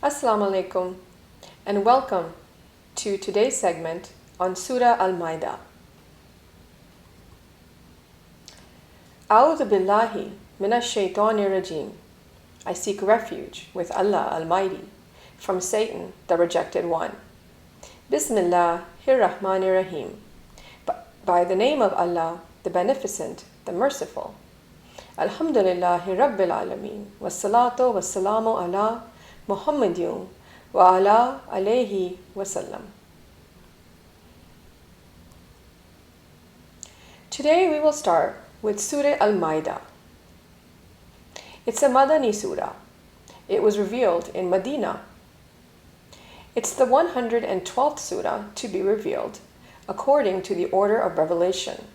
Assalamu alaikum and welcome to today's segment on Surah Al-Maaida. A'udhu billahi minash shaitanir rajim. I seek refuge with Allah Almighty from Satan, the rejected one. Bismillahir Rahmanir Rahim. By the name of Allah, the Beneficent, the Merciful. Alhamdulillahi Rabbil Alameen. Wassalatu wassalamu ala Muhammadin wa ala alayhi wasallam. Today we will start with Surah Al-Maaida. It's a Madani surah. It was revealed in Medina. It's the 112th surah to be revealed according to the order of revelation.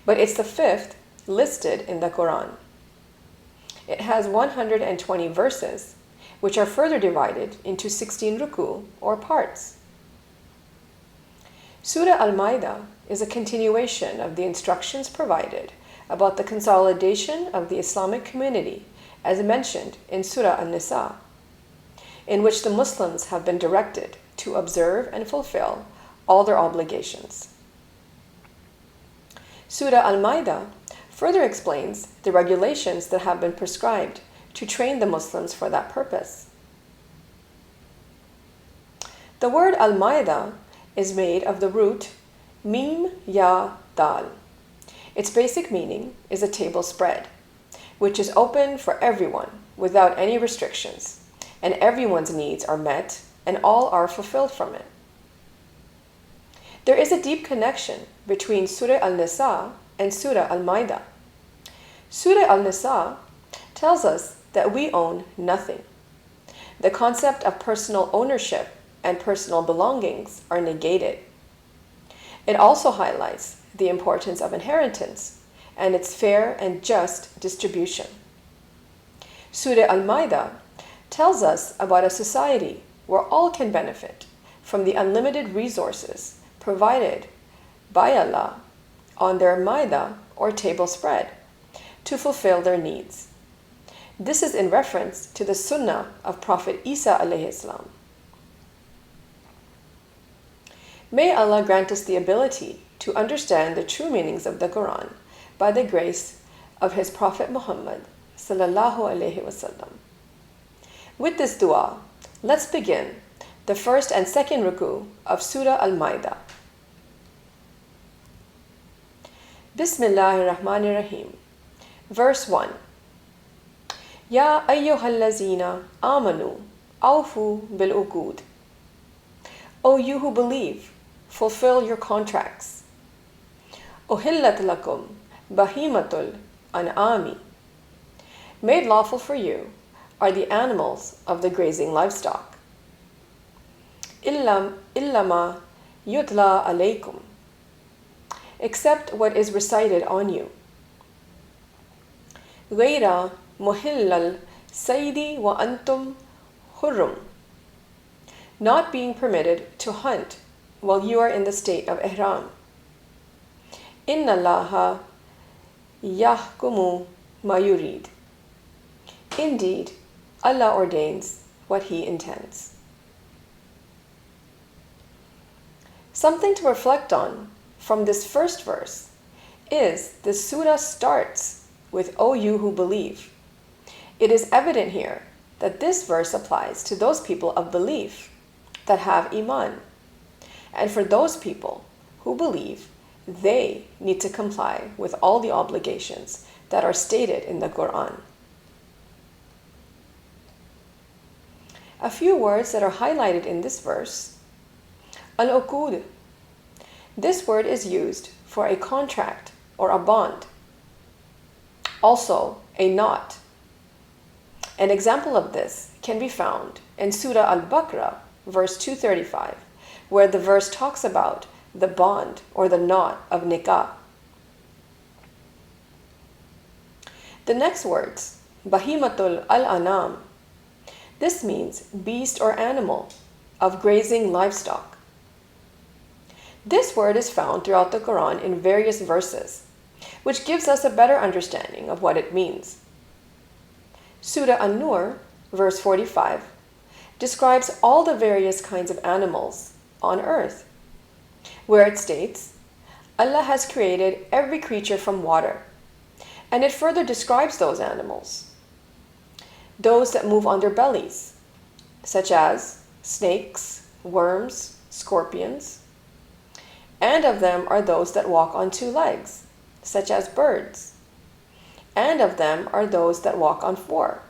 But it's the 5th listed in the Quran. It has 120 verses, which are further divided into 16 ruku, or parts. Surah Al-Maaida is a continuation of the instructions provided about the consolidation of the Islamic community as mentioned in Surah An-Nisa, in which the Muslims have been directed to observe and fulfill all their obligations. Surah Al-Maaida further explains the regulations that have been prescribed to train the Muslims for that purpose. The word Al-Maaida is made of the root Mim Ya Dal. Its basic meaning is a table spread, which is open for everyone without any restrictions, and everyone's needs are met and all are fulfilled from it. There is a deep connection between Surah Al-Nisa and Surah Al-Maaida. Surah Al-Nisa tells us that we own nothing. The concept of personal ownership and personal belongings are negated. It also highlights the importance of inheritance and its fair and just distribution. Surah Al-Maaida tells us about a society where all can benefit from the unlimited resources provided by Allah on their Maida or table spread to fulfill their needs. This is in reference to the Sunnah of Prophet Isa alayhi salam. May Allah grant us the ability to understand the true meanings of the Quran by the grace of His Prophet Muhammad sallallahu alayhi wasallam. With this dua, let's begin the first and second ruku of Surah Al-Maaida. Bismillahir Rahmanir Rahim. Verse 1. Ya ayyuhallazina amanu awfu bil uqud. O you who believe, fulfill your contracts. Uhillat lakum bahimatul an'ami. Made lawful for you are the animals of the grazing livestock. Illama yutla alaykum. Except what is recited on you. Ghayra muhillal saydi wa antum hurrum. Not being permitted to hunt while you are in the state of ihram. Inna Allaha yahkumu ma yurid. Indeed, Allah ordains what He intends. Something to reflect on from this first verse is the surah starts with O you who believe. It is evident here that this verse applies to those people of belief that have iman. And for those people who believe, they need to comply with all the obligations that are stated in the Quran. A few words that are highlighted in this verse. Al-uqud. This word is used for a contract or a bond. Also, a knot. An example of this can be found in Surah Al-Baqarah, verse 235, where the verse talks about the bond or the knot of nikah. The next words, Bahimatul Al-Anam. This means beast or animal of grazing livestock. This word is found throughout the Quran in various verses, which gives us a better understanding of what it means. Surah An-Nur, verse 45, describes all the various kinds of animals on earth, where it states, Allah has created every creature from water, and it further describes those animals. Those that move on their bellies, such as snakes, worms, scorpions, and of them are those that walk on two legs, such as birds, and of them are those that walk on four,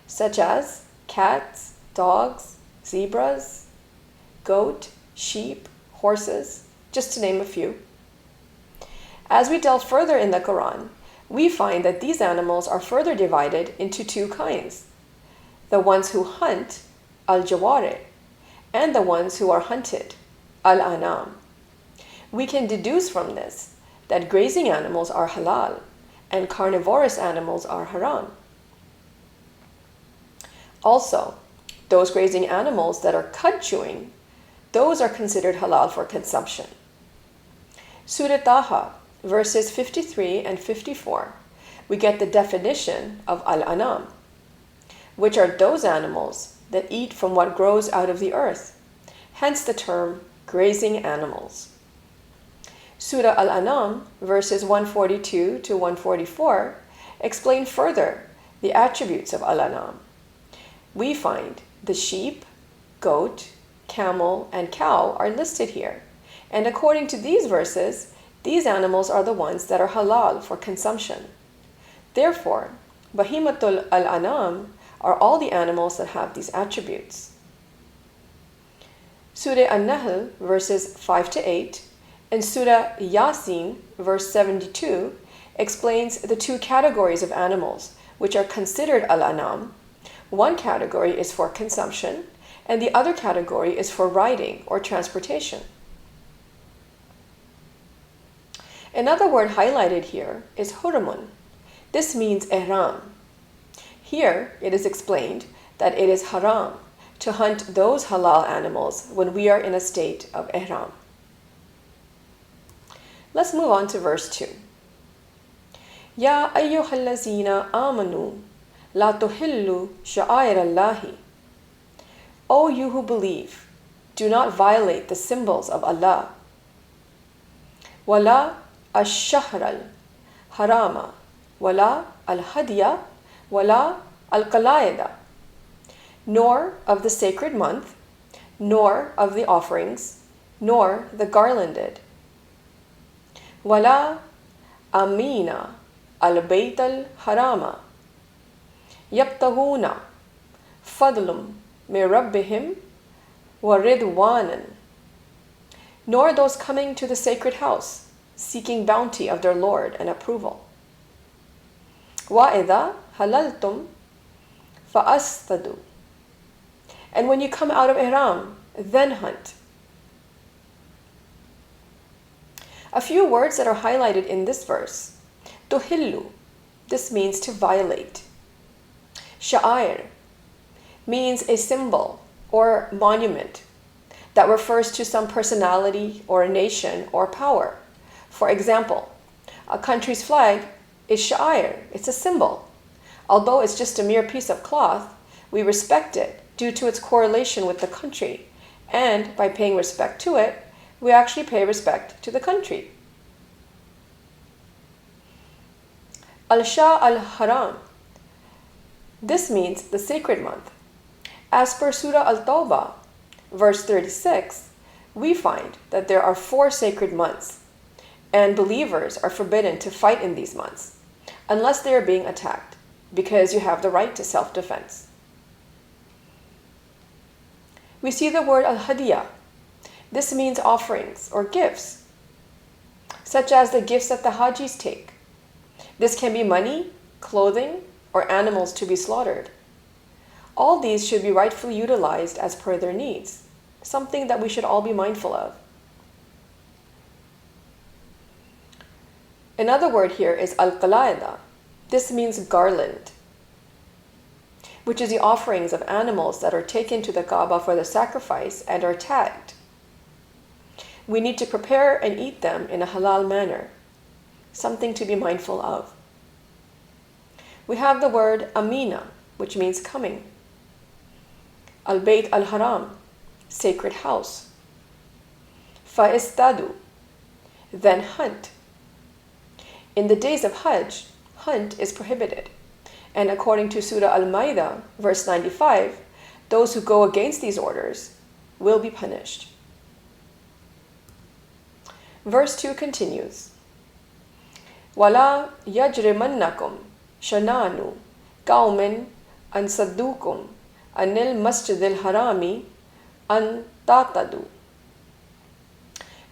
such as cats, dogs, zebras, goat, sheep, horses, just to name a few. As we delve further in the Quran, we find that these animals are further divided into two kinds: the ones who hunt, al-jawari, and the ones who are hunted, Al-Anam. We can deduce from this that grazing animals are halal and carnivorous animals are haram. Also, those grazing animals that are cud chewing, those are considered halal for consumption. Surah Taha, verses 53 and 54, we get the definition of Al-Anam, which are those animals that eat from what grows out of the earth, hence the term grazing animals. Surah Al-Anam, verses 142 to 144, explain further the attributes of Al-Anam. We find the sheep, goat, camel, and cow are listed here, and according to these verses, these animals are the ones that are halal for consumption. Therefore, Bahimatul Al-Anam are all the animals that have these attributes. Surah An-Nahl, verses 5 to 8, and Surah Yasin, verse 72, explains the two categories of animals which are considered Al-Anam. One category is for consumption, and the other category is for riding or transportation. Another word highlighted here is huramun. This means ihram. Here it is explained that it is haram to hunt those halal animals when we are in a state of ihram. Let's move on to verse 2. Ya ayyuhallazina amanu la tuhillu sha'air Allahi. O you who believe, do not violate the symbols of Allah. Wala ash-shahr al-harama, wala al-hadiya, wala al-qalayda, nor of the sacred month, nor of the offerings, nor the garlanded. Wala amina al-bayt al-harama, yabtahuna fadlum min rabbihim wa ridwanan, nor those coming to the sacred house, seeking bounty of their Lord and approval. Wa idha halaltum fa'astadu, and when you come out of ihram, then hunt. A few words that are highlighted in this verse. Tuhillu, this means to violate. Sha'air means a symbol or monument that refers to some personality or a nation or power. For example, a country's flag is sha'air, it's a symbol. Although it's just a mere piece of cloth, we respect it due to its correlation with the country, and by paying respect to it, we actually pay respect to the country. Al-Shah al-Haram, this means the sacred month. As per Surah Al-Tawbah, verse 36, we find that there are 4 sacred months, and believers are forbidden to fight in these months, unless they are being attacked, because you have the right to self-defense. We see the word al-hadiyah. This means offerings or gifts, such as the gifts that the Hajis take. This can be money, clothing, or animals to be slaughtered. All these should be rightfully utilized as per their needs, something that we should all be mindful of. Another word here is al-qalayda. This means garland, which is the offerings of animals that are taken to the Kaaba for the sacrifice and are tagged. We need to prepare and eat them in a halal manner, something to be mindful of. We have the word amina, which means coming. Al-Bayt al-Haram, sacred house. Fa'istadu, then hunt. In the days of Hajj, hunt is prohibited. And according to Surah Al-Maaida, verse 95, those who go against these orders will be punished. Verse 2 continues, وَلَا يَجْرِمَنَّكُمْ شَنَانُ قَوْمٍ أَنْ صَدُّوكُمْ عَنِ الْمَسْجِدِ الْحَرَامِ أَنْ تَعْتَدُوا.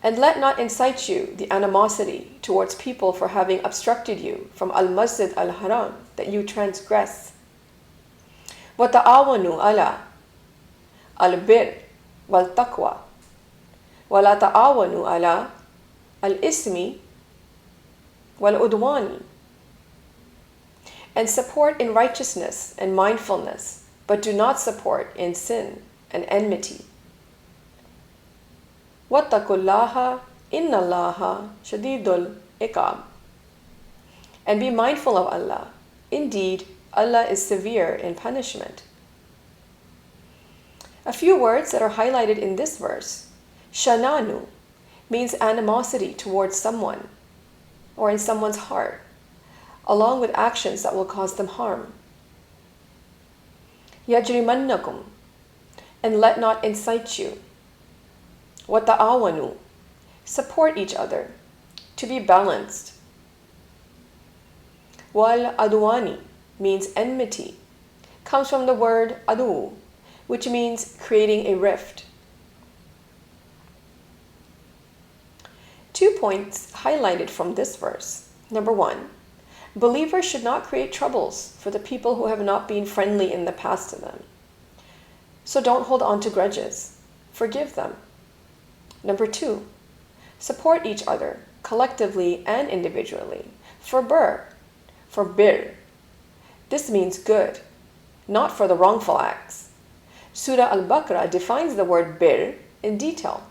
And let not incite you the animosity towards people for having obstructed you from Al-Masjid al-Haram, that you transgress. وَتَعَاوَنُوا عَلَى الْبِرِّ وَالتَّقْوَى وَلَا تَعَاوَنُوا عَلَى الْإِثْمِ وَالْعُدْوَانِ. And support in righteousness and mindfulness, but do not support in sin and enmity. وَاتَّقُوا اللَّهَ إِنَّ اللَّهَ شَدِيدُ الْعِقَابِ. And be mindful of Allah. Indeed, Allah is severe in punishment. A few words that are highlighted in this verse. Shananu means animosity towards someone or in someone's heart, along with actions that will cause them harm. Yajrimannakum, and let not incite you. Wata'awanu, support each other, to be balanced. Wal adwani means enmity, comes from the word adu, which means creating a rift. 2 points highlighted from this verse. Number 1, believers should not create troubles for the people who have not been friendly in the past to them. So don't hold on to grudges. Forgive them. Number 2, support each other collectively and individually. For bir. This means good, not for the wrongful acts. Surah Al-Baqarah defines the word bir in detail.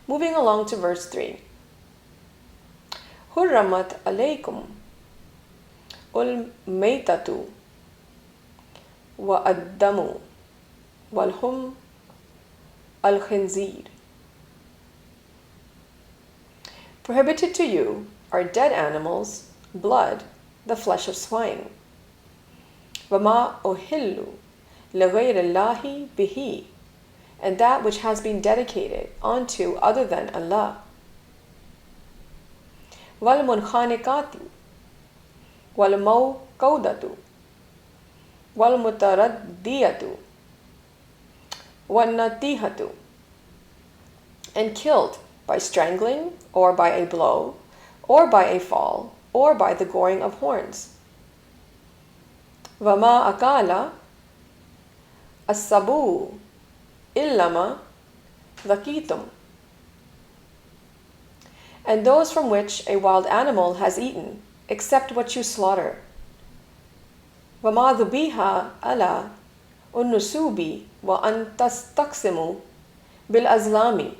Moving along to verse 3. Hurramat alaykum ul-maytatu wa ad-damu wal-hum al-khinzir. Prohibited to you are dead animals, blood, the flesh of swine. وَمَا أُحِلُّ لِغَيْرِ اللَّهِ بِهِ, and that which has been dedicated unto other than Allah. وَالْمُنْخَانِقَاتِ وَالْمَوْقُودَةُ وَالْمُتَرَدِّيَةُ وَالنَّطِيحَةُ, and killed by strangling, or by a blow, or by a fall, or by the goring of horns. وَمَا أَكَالَ السَّبُوءُ إِلَّمَا ذَكِيتُمْ, and those from which a wild animal has eaten, except what you slaughter. وَمَا ذُبِيحَ عَلَى النُّصُوبِ وَأَن تَسْتَقْسِمُوا بِالْأَزْلَامِ,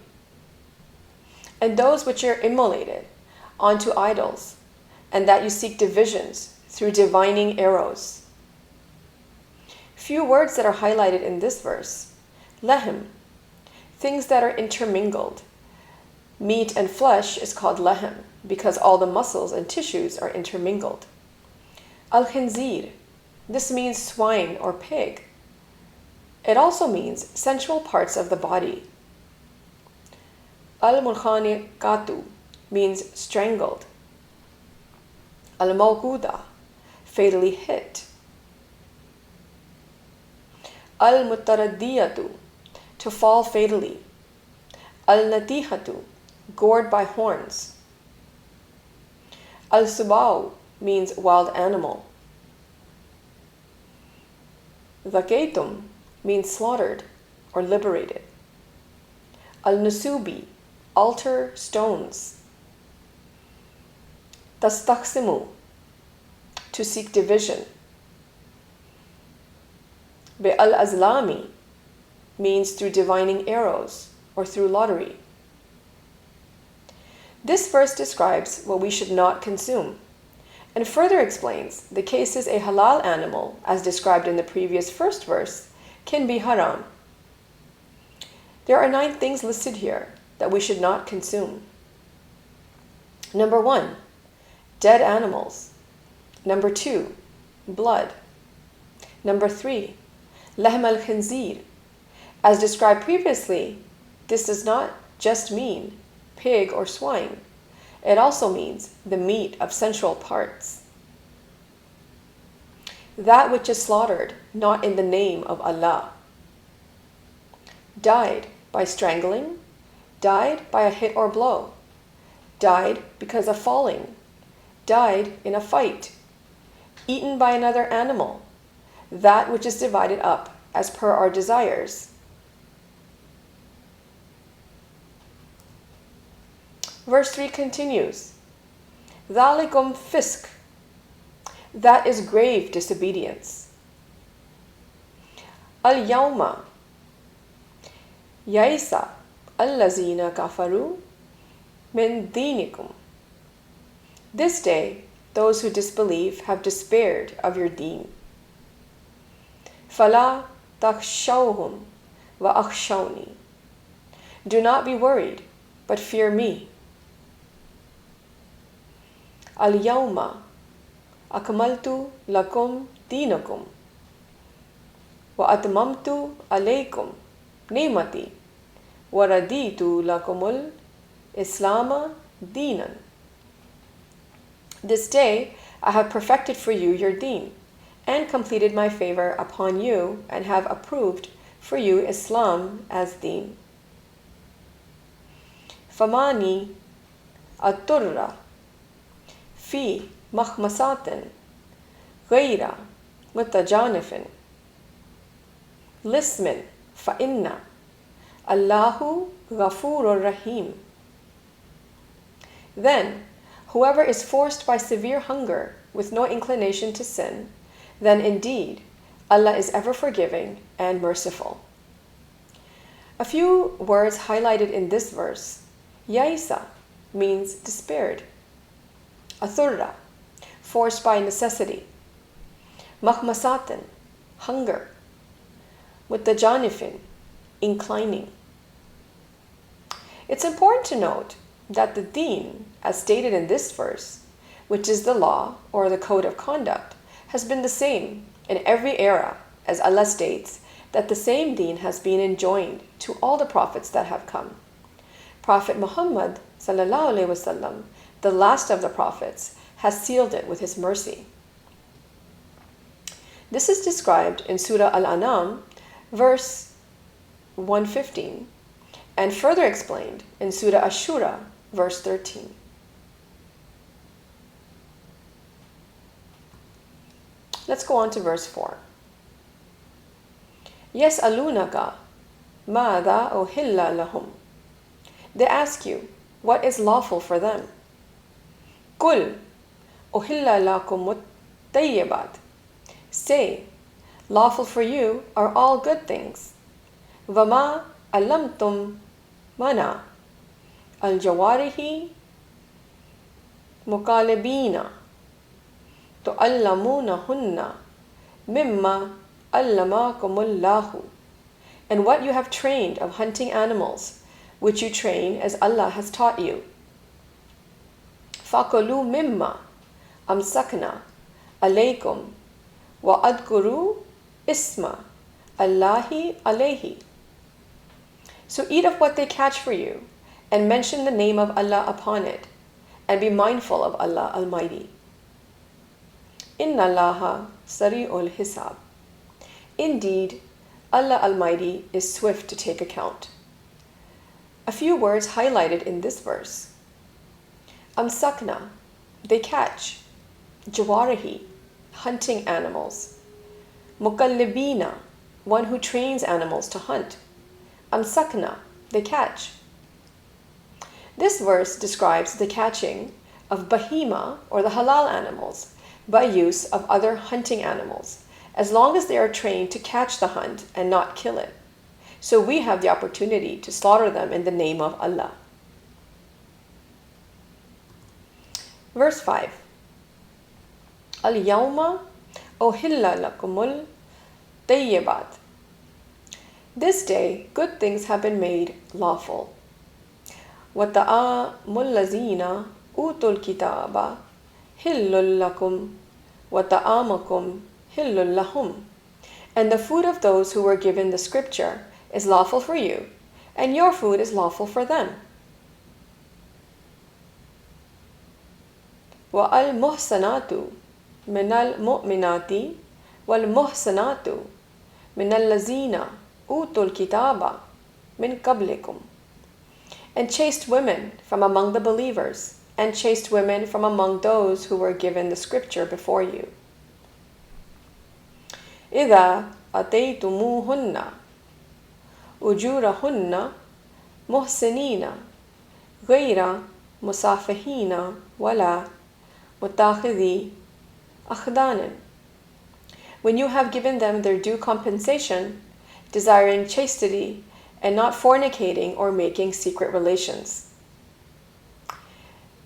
and those which are immolated onto idols, and that you seek divisions through divining arrows. Few words that are highlighted in this verse. Lehem, things that are intermingled. Meat and flesh is called lehem because all the muscles and tissues are intermingled. Al-khinzir, this means swine or pig. It also means sensual parts of the body. Al-munkhaniqatu means strangled. Al-mawquda, fatally hit. Al-mutaraddiyatu, to fall fatally. Al-natihatu, gored by horns. Al-subau means wild animal. Zakaitum means slaughtered or liberated. Al-nusubi, altar stones. Tastaqsimu, to seek division. Al-azlami means through divining arrows or through lottery. This verse describes what we should not consume, and further explains the cases a halal animal, as described in the previous first verse, can be haram. There are 9 things listed here that we should not consume. Number 1, dead animals. Number 2, blood. Number 3, lahm al-khinzir. As described previously, this does not just mean pig or swine. It also means the meat of sensual parts. That which is slaughtered not in the name of Allah. Died by strangling, died by a hit or blow, died because of falling, died in a fight, eaten by another animal, that which is divided up as per our desires. Verse 3 continues, ذَلِكُمْ fisk. That is grave disobedience. Al-yawma yaisa allazina kafaru min dinikum. This day, those who disbelieve have despaired of your deen. فَلَا تَخْشَوْهُمْ وَأَخْشَوْنِي. Do not be worried, but fear me. Al-yawma akmaltu lakum dinakum wa atmamtu alaykum ni'mati wa raditu lakumul islama dinan. This day I have perfected for you your deen and completed my favor upon you and have approved for you Islam as deen. Famani aturra fi makhmasatin ghayra mutajanifin lismin fa inna Allahu ghafurur rahim. Then whoever is forced by severe hunger with no inclination to sin, then indeed Allah is ever forgiving and merciful. A few words highlighted in this verse. Yaisa means despaired. Athurra, forced by necessity. Makhmasatin, hunger. Mutajanifin, inclining. It's important to note that the deen, as stated in this verse, which is the law or the code of conduct, has been the same in every era, as Allah states that the same deen has been enjoined to all the prophets that have come. Prophet Muhammad sallallahu alaihi wasallam, the last of the prophets, has sealed it with his mercy. This is described in Surah Al-Anam, verse 115, and further explained in Surah Ash-Shura, verse 13. Let's go on to verse 4. يَسْأَلُونَكَ مَاذَا أُحِلَّ لَهُمْ. They ask you, what is lawful for them? قُلْ أُحِلَّ لَكُمُ الطَّيِّبَاتِ. Say, lawful for you are all good things. وَمَا عَلَّمْتُمْ مَنَا الْجَوَارِحِ مُقَالِبِينَ تُعَلَّمُونَهُنَّ مِمَّا عَلَّمَكُمُ اللَّهُ. And what you have trained of hunting animals, which you train as Allah has taught you. فَكُلُوا مِمَّا أَمْسَكْنَا عَلَيْكُمْ وَأَذْكُرُوا إِسْمَ اللَّهِ عَلَيْهِ. So eat of what they catch for you, and mention the name of Allah upon it, and be mindful of Allah Almighty. Inna Allaha sari'ul hisab. Indeed, Allah Almighty is swift to take account. A few words highlighted in this verse. Amsakna, they catch. Jawarihi, hunting animals. Mukallibina, one who trains animals to hunt. Amsakna, they catch. This verse describes the catching of bahima, or the halal animals, by use of other hunting animals, as long as they are trained to catch the hunt and not kill it. So we have the opportunity to slaughter them in the name of Allah. Verse 5. Al-yawma uhilla lakumul tayyibat. This day, good things have been made lawful. وَطَعَامُ الَّذِينَ أُوتُوا الْكِتَابَ حِلٌّ لَكُمْ وَطَعَامُكُمْ حِلٌّ لَهُمْ. And the food of those who were given the scripture is lawful for you, and your food is lawful for them. وَالْمُحْصَنَاتُ مِنَ الْمُؤْمِنَاتِ وَالْمُحْصَنَاتُ مِنَ الَّذِينَ أُوتُوا الْكِتَابَ مِنْ قَبْلِكُمْ. And chaste women from among the believers, and chaste women from among those who were given the scripture before you. إِذَا أَتَيْتُمُوهُنَّ أُجُورَهُنَّ مُحْسِنِينَ غَيْرَ مُسَافِحِينَ وَلَا مُتَّخِذِي أَخْدَانٍ. When you have given them their due compensation, desiring chastity and not fornicating or making secret relations.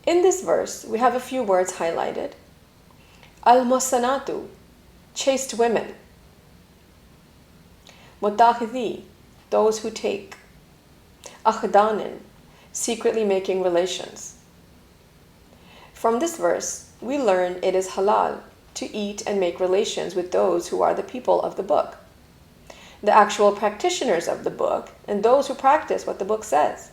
In this verse, we have a few words highlighted. Al-muhsanatu, chaste women. Mutakhidhi, those who take. Akhdanin, secretly making relations. From this verse, we learn it is halal to eat and make relations with those who are the people of the book, the actual practitioners of the book, and those who practice what the book says.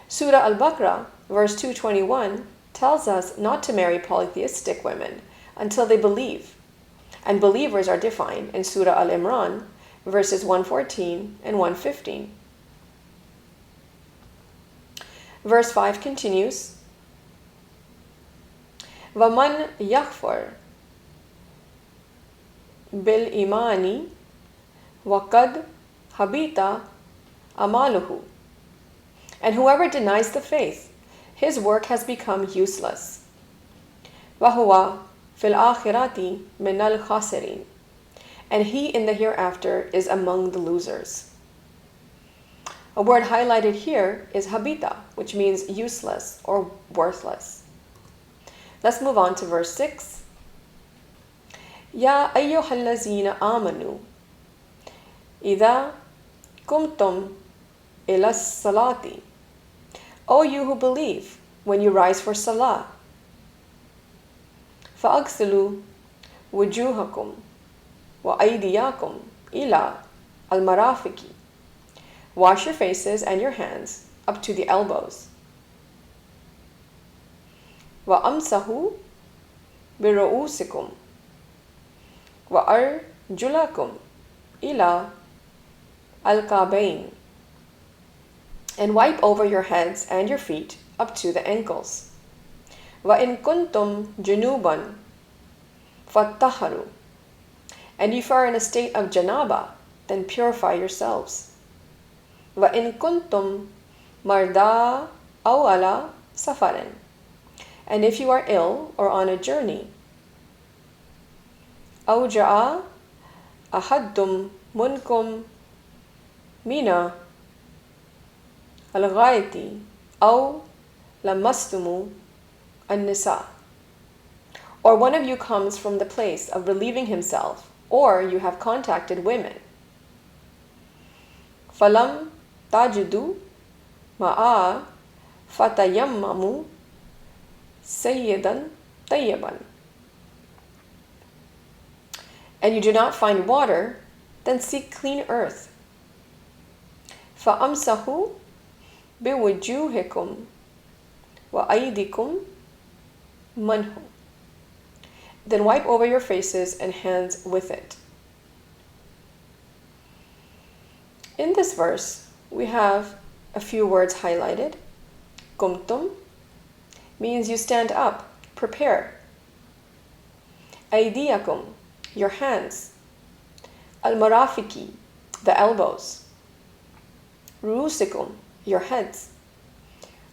Surah Al-Baqarah, verse 221, tells us not to marry polytheistic women until they believe, and believers are defined in Surah Al-Imran, verses 114 and 115. Verse 5 continues, وَمَنْ يَكْفُرْ بِالْإِيمَانِ وَقَدْ habita amaluhu. And whoever denies the faith, his work has become useless. وَهُوَ فِي الْآخِرَةِ مِنَ الْخَاسِرِينَ. And he in the hereafter is among the losers. A word highlighted here is habita, which means useless or worthless. Let's move on to verse 6. يَا أَيُّهَا الَّذِينَ آمَنُوا إِذَا قُمْتُمْ إِلَى الصَّلَاةِ. O you who believe, when you rise for salah, فَأَغْسِلُوا وُجُوهَكُمْ وَأَيْدِيَاكُمْ إِلَى الْمَرَافِقِ. Wash your faces and your hands up to the elbows. وَأَمْسَحُوا بِرُؤُوسِكُمْ وَأَرْجُلَكُمْ إِلَى الْكَعْبَيْنِ. And wipe over your heads and your feet up to the ankles. وَإِن كُنْتُمْ جُنُوبًا فَاتَّهَّرُوا. And if you are in a state of janaba, then purify yourselves. وَإِن كُنْتُمْ مَرْضَىٰ أَوْ عَلَىٰ سَفَرٍ. And if you are ill or on a journey. أَوْ جَاءَ أَحَدٌ مِنْكُمْ مِنَ الْغَائِطِ أَوْ لَمَسْتُمُ النِّسَاءَ. Or one of you comes from the place of relieving himself, or you have contacted women. فَلَمْ تَجِدُوا مَاءً فَتَيَمَّمُوا سَيِّدًا طَيِّبًا. And you do not find water, then seek clean earth. فَأَمْسَحُوا بِوُجُوهِكُمْ وَأَيْدِكُمْ مِنْهُ. Then wipe over your faces and hands with it. In this verse, we have a few words highlighted. Qumtum means you stand up, prepare. Aydiyakum, your hands. Al-marafiki, the elbows. Ruusikum, your heads.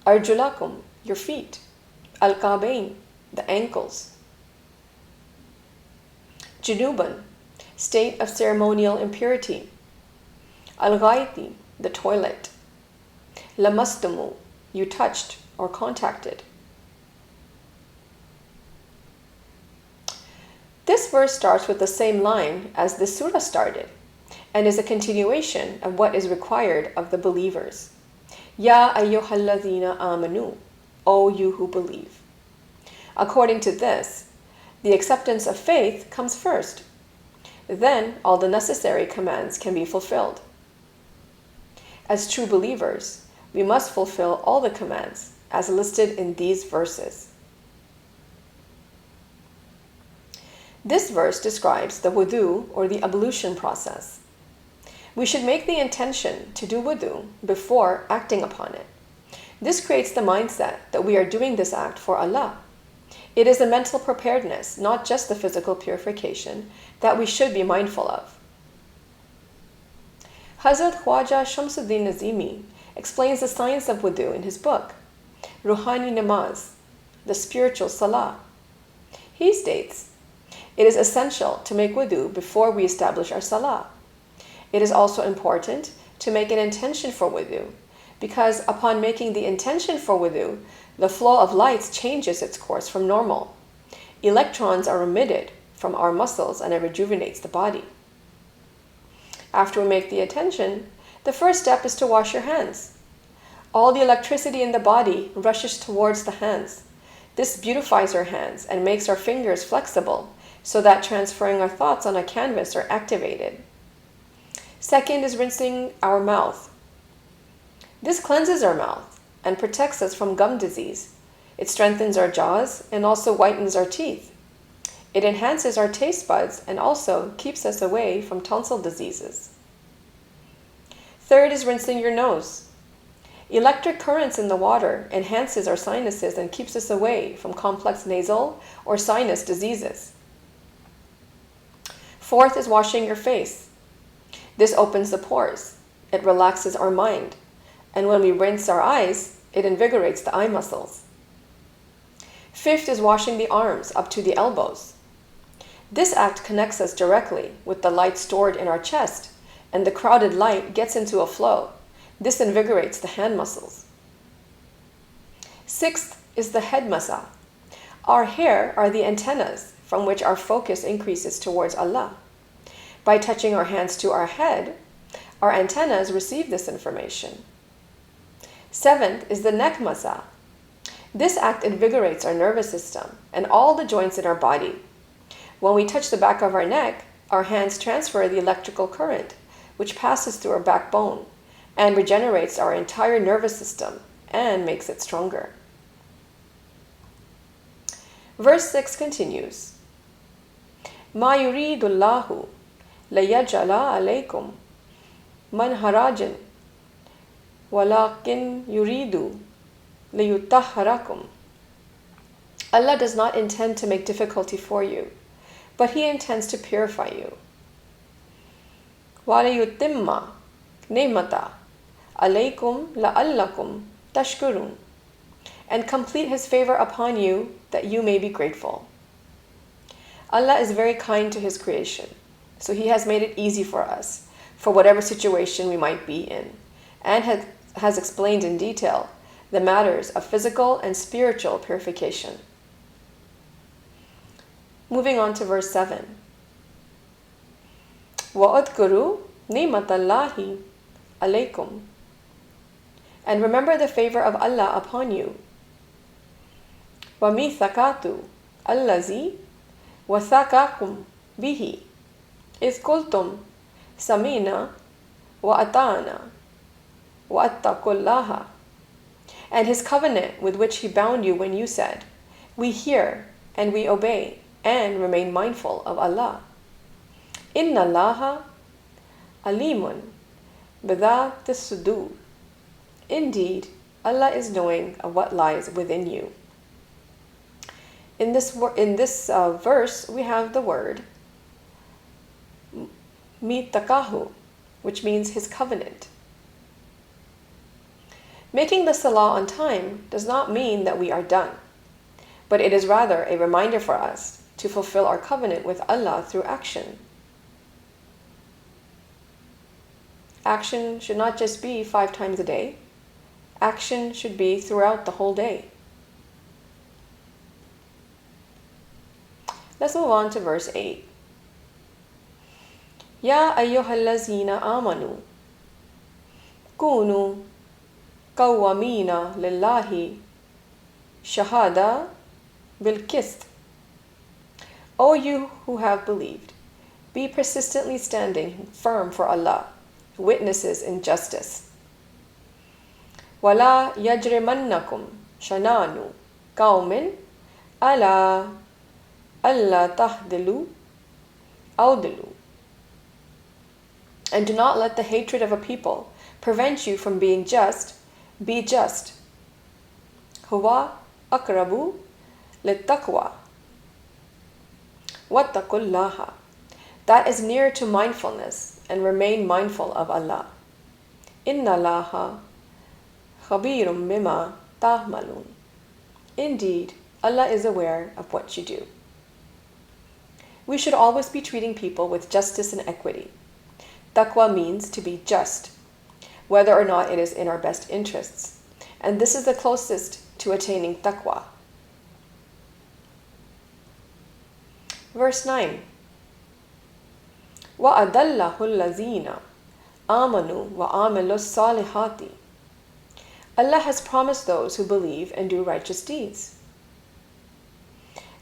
Arjulakum, your feet. Al-kabain, the ankles. Junuban, state of ceremonial impurity. Al-ghaiti, the toilet. Lamastumu, you touched or contacted. This verse starts with the same line as this surah started and is a continuation of what is required of the believers. Ya ayyuhalladhina amanu, O you who believe. According to this, the acceptance of faith comes first. Then all the necessary commands can be fulfilled. As true believers, we must fulfill all the commands as listed in these verses. This verse describes the wudhu or the ablution process. We should make the intention to do wudhu before acting upon it. This creates the mindset that we are doing this act for Allah. It is a mental preparedness, not just the physical purification, that we should be mindful of. Hazrat Khwaja Shamsuddin Nazimi explains the science of wudhu in his book, Ruhani Namaz, the spiritual salah. He states, it is essential to make wudhu before we establish our salah. It is also important to make an intention for wudhu, because upon making the intention for wudhu, the flow of lights changes its course from normal. Electrons are emitted from our muscles and it rejuvenates the body. After we make the intention, the first step is to wash your hands. All the electricity in the body rushes towards the hands. This beautifies our hands and makes our fingers flexible so that transferring our thoughts on a canvas are activated. Second is rinsing our mouth. This cleanses our mouth and protects us from gum disease. It strengthens our jaws and also whitens our teeth. It enhances our taste buds and also keeps us away from tonsil diseases. Third is rinsing your nose. Electric currents in the water enhances our sinuses and keeps us away from complex nasal or sinus diseases. Fourth is washing your face. This opens the pores. It relaxes our mind. And when we rinse our eyes, it invigorates the eye muscles. Fifth is washing the arms up to the elbows. This act connects us directly with the light stored in our chest, and the crowded light gets into a flow. This invigorates the hand muscles. Sixth is the head masa. Our hair are the antennas from which our focus increases towards Allah. By touching our hands to our head, our antennas receive this information. Seventh is the neck masa. This act invigorates our nervous system and all the joints in our body. When we touch the back of our neck, our hands transfer the electrical current, which passes through our backbone and regenerates our entire nervous system and makes it stronger. Verse 6 continues, Ma yuridullahu layajala alaykum man harajin walakin yuridu liyutahharakum. Allah does not intend to make difficulty for you, but He intends to purify you. وَلَيُتِمَّ نِعْمَتَهُ عَلَيْكُمْ لَعَلَّكُمْ تَشْكُرُونَ, and complete His favor upon you that you may be grateful. Allah is very kind to His creation, so He has made it easy for us, for whatever situation we might be in, and has explained in detail the matters of physical and spiritual purification. Moving on to verse 7. وَأَذْكُرُوا نِعْمَةَ اللَّهِ عَلَيْكُمْ, and remember the favor of Allah upon you. وَمِيثَاقَهُ الَّذِي وَثَّقَكُمْ بِهِ إِذْ قُلْتُمْ سَمِعْنَا وَأَطَعْنَا وَاتَّقُوا اللَّهَ, and His covenant with which He bound you when you said, we hear and we obey and remain mindful of Allah. Inna Allaha alimun bidhat as-sudur. Indeed, Allah is knowing of what lies within you. In this verse, we have the word mitakahu, which means His covenant. Making the salah on time does not mean that we are done, but it is rather a reminder for us to fulfill our covenant with Allah through action. Action should not just be 5 times a day. Action should be throughout the whole day. Let's move on to verse 8. Ya ayyuhallazina amanu kunu qawwamina lillahi shahada bil qist. O you who have believed, be persistently standing firm for Allah, witnesses in justice. وَلَا يَجْرِمَنَّكُمْ شَنَانُ قَوْمٍ أَلَا أَلَّا تَهْدِلُوا أَوْدِلُوا. And do not let the hatred of a people prevent you from being just. Be just. هُوَ أَقْرَبُ لِلتَّقْوَى وَاتَّقُوا اللَّهَ. That is near to mindfulness, and remain mindful of Allah. Inna Allaha khabirum bima ta'malun. Indeed, Allah is aware of what you do. We should always be treating people with justice and equity. Taqwa means to be just, whether or not it is in our best interests, and this is the closest to attaining taqwa. Verse 9. وَأَدَلَّهُ الَّذِينَ آمَنُوا وَعَمِلُوا الصَّالِحَاتِ. Allah has promised those who believe and do righteous deeds.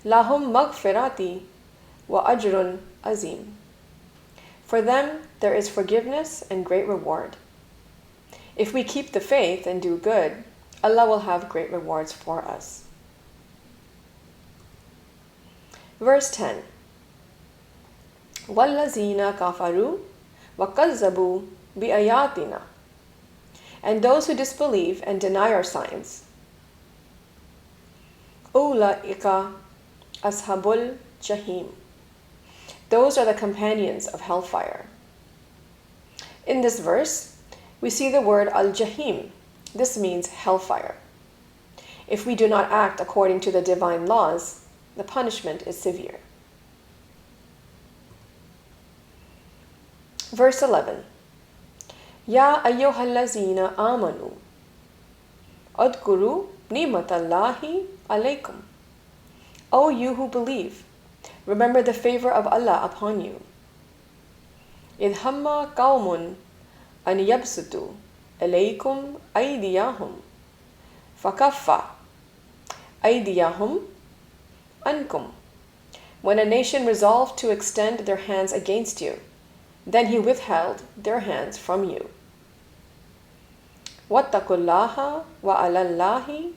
لَهُمْ مَغْفِرَةِ وَأَجْرٌ عَظِيمٌ. For them there is forgiveness and great reward. If we keep the faith and do good, Allah will have great rewards for us. Verse 10. وَالَّذِينَ كَفَرُوا وَكَذَّبُوا بِآيَاتِنَا. And those who disbelieve and deny our signs. أُولَئِكَ أَصْحَابُ الْجَحِيمِ. Those are the companions of hellfire. In this verse, we see the word al-jahim. This means hellfire. If we do not act according to the divine laws, the punishment is severe. Verse 11. Ya ayyuhallazina amanu adkuru ni'matallahi alaykum. O you who believe, remember the favor of Allah upon you. إِذْ هَمَّ قَوْمٌ أَنْ يَبْسُطُوا إِلَيْكُمْ أَيْدِيَهُمْ فَكَفَّ أَيْدِيَهُمْ عَنْكُمْ. When a nation resolved to extend their hands against you, then he withheld their hands from you. وَاتَّقُوا اللَّهَ وَعَلَى اللَّهِ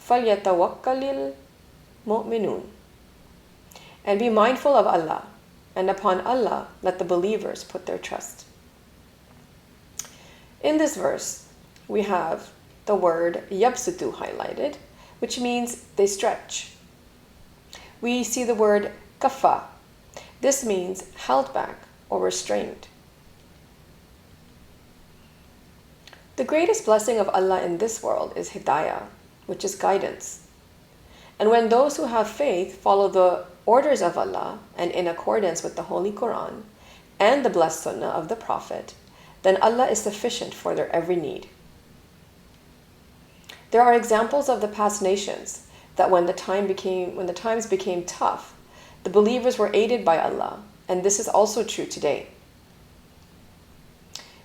فَلْيَتَوَكَّلِ الْمُؤْمِنُونَ. And be mindful of Allah, and upon Allah let the believers put their trust. In this verse, we have the word yabsutu highlighted, which means they stretch. We see the word kaffa. This means held back or restrained. The greatest blessing of Allah in this world is hidayah, which is guidance. And when those who have faith follow the orders of Allah and in accordance with the Holy Quran and the blessed Sunnah of the Prophet, then Allah is sufficient for their every need. There are examples of the past nations that when the times became tough, the believers were aided by Allah, and this is also true today.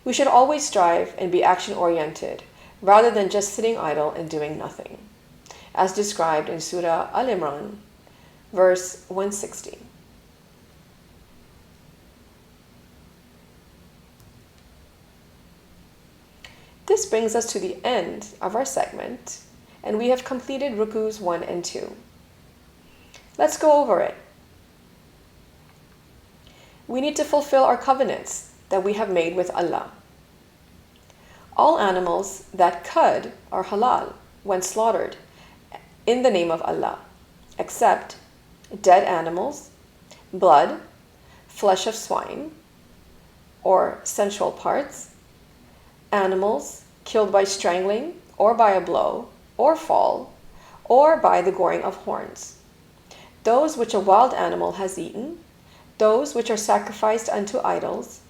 We should always strive and be action-oriented rather than just sitting idle and doing nothing, as described in Surah Al-Anam, verse 160. This brings us to the end of our segment, and we have completed Rukus 1 and 2. Let's go over it. We need to fulfill our covenants that we have made with Allah. All animals that cud are halal when slaughtered in the name of Allah, except dead animals, blood, flesh of swine, or sensual parts, animals killed by strangling or by a blow or fall, or by the goring of horns, those which a wild animal has eaten, those which are sacrificed unto idols,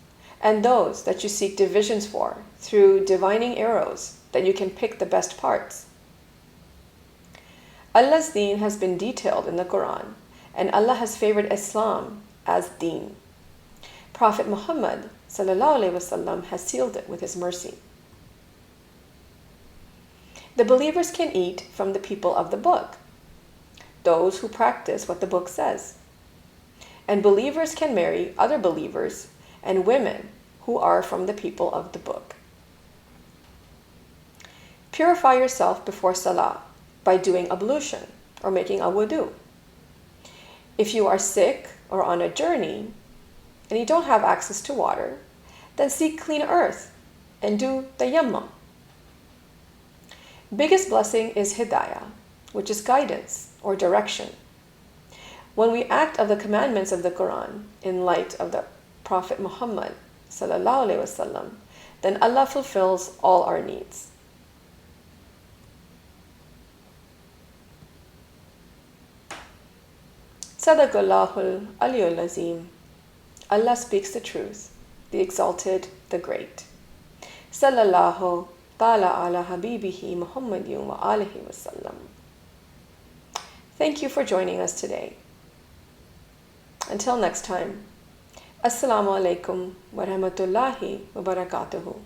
and those that you seek divisions for through divining arrows, that you can pick the best parts. Allah's deen has been detailed in the Quran, and Allah has favored Islam as deen. Prophet Muhammad ﷺ has sealed it with his mercy. The believers can eat from the people of the book, those who practice what the book says. And believers can marry other believers and women who are from the people of the book. Purify yourself before salah by doing ablution or making a wudhu. If you are sick or on a journey and you don't have access to water, then seek clean earth and do tayammum. Biggest blessing is hidayah, which is guidance or direction. When we act of the commandments of the Quran in light of the Prophet Muhammad ﷺ, then Allah fulfills all our needs. Sadaqallahul Aliyul Azim. Allah speaks the truth, the exalted, the great. Sallallahu ta'ala ala habibihi Muhammadin wa alihi wasallam. Thank you for joining us today. Until next time, Assalamu alaikum wa rahmatullahi wa barakatuhu.